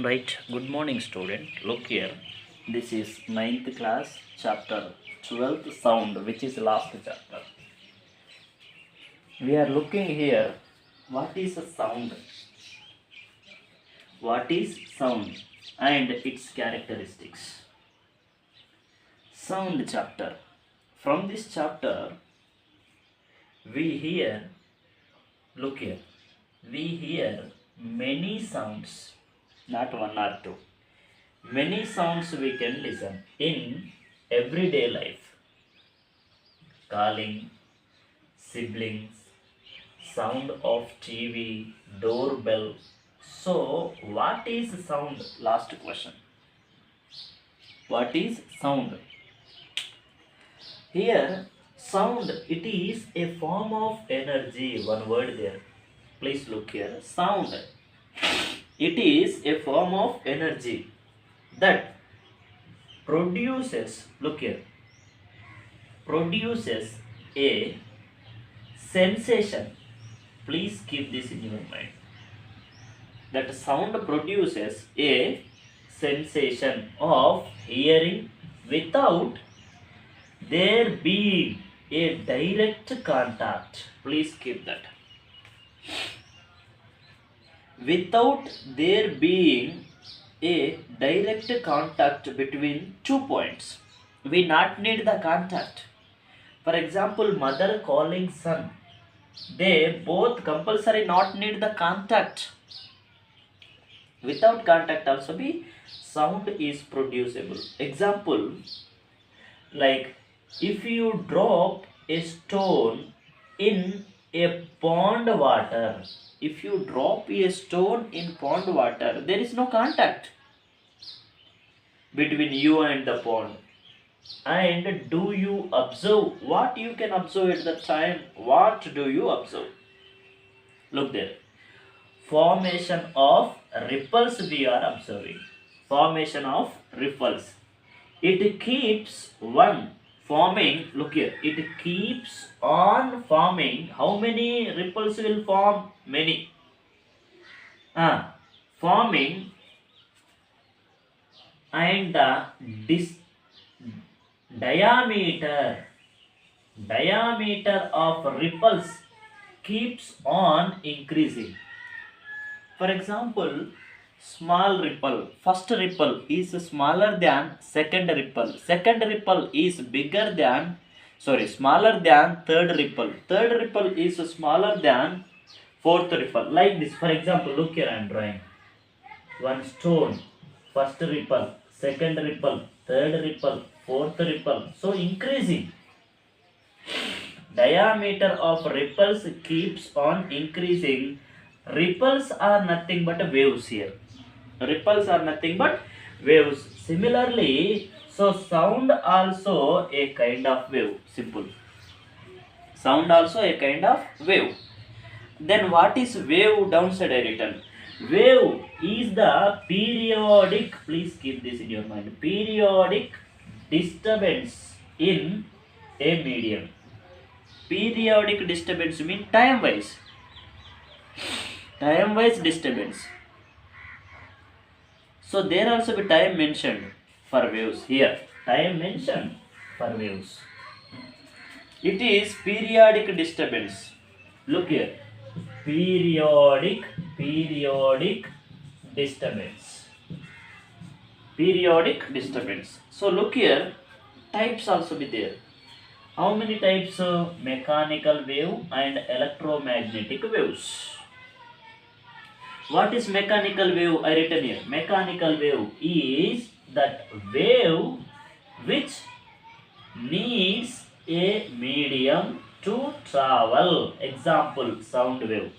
Right, good morning, student. Look here. This is ninth class, chapter 12th sound, which is last chapter. We are looking here. What is a sound? What is sound and its characteristics? Sound chapter. From this chapter, we hear, look here, we hear many sounds, not one or two. Many sounds we can listen in everyday life. Calling, siblings, sound of TV, doorbell. So, what is sound? Last question. What is sound? Here, sound, it is a form of energy. One word there. Please look here. Sound, it is a form of energy that produces, look here, produces a sensation. Please keep this in your mind. That sound produces a sensation of hearing without there being a direct contact. Please keep that. Without there being a direct contact between 2 points. We not need the contact. For example, mother calling son. They both compulsory not need the contact. Without contact also be sound is producible. Example, like if you drop a stone in a pond water, if you drop a stone in pond water, there is no contact between you and the pond. And do you observe what you can observe at the time? What do you observe? Look there. Formation of ripples we are observing. Formation of ripples. It keeps one forming. Look here. It keeps on forming. How many ripples will form? Many. Forming and the diameter of ripples keeps on increasing. For example, small ripple, first ripple is smaller than second ripple is bigger than, smaller than third ripple is smaller than fourth ripple, like this. For example, look here, I am drawing one stone, first ripple, second ripple, third ripple, fourth ripple, so increasing. Diameter of ripples keeps on increasing. Ripples are nothing but waves here. Ripples are nothing but waves. Similarly, so sound also a kind of wave. Simple. Sound also a kind of wave. Then what is wave? Downside I written. Wave is the periodic, please keep this in your mind, periodic disturbance in a medium. Periodic disturbance means time wise. Time wise disturbance. So there also be time mentioned for waves here. Time mentioned for waves. It is periodic disturbance. Look here. Periodic disturbance. Periodic disturbance. So look here. Types also be there. How many types? Mechanical wave and electromagnetic waves. What is mechanical wave? I written here. Mechanical wave is that wave which needs a medium to travel. Example, sound wave.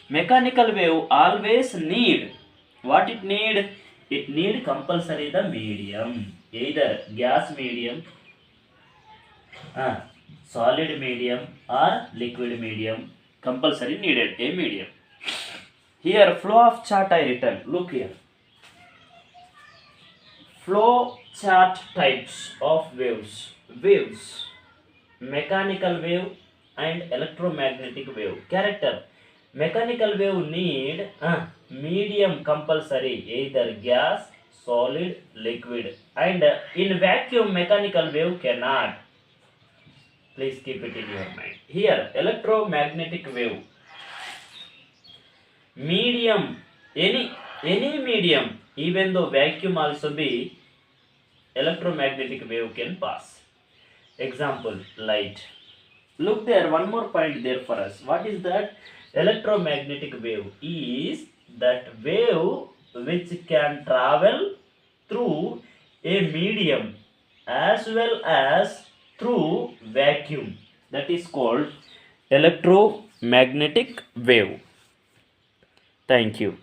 Mechanical wave always need, what it need? It need compulsory the medium. Either gas medium, solid medium or liquid medium. Compulsory needed a medium. Here flow of chart I written. Look here. Flow chart types of waves. Mechanical wave and electromagnetic wave. Character. Mechanical wave need medium compulsory, either gas, solid, liquid, and in vacuum mechanical wave cannot. Please keep it in your mind. Here, electromagnetic wave, medium, any medium, even though vacuum also be, electromagnetic wave can pass. Example, light. Look there, one more point there for us. What is that? Electromagnetic wave is that wave which can travel through a medium as well as through vacuum. That is called electromagnetic wave. Thank you.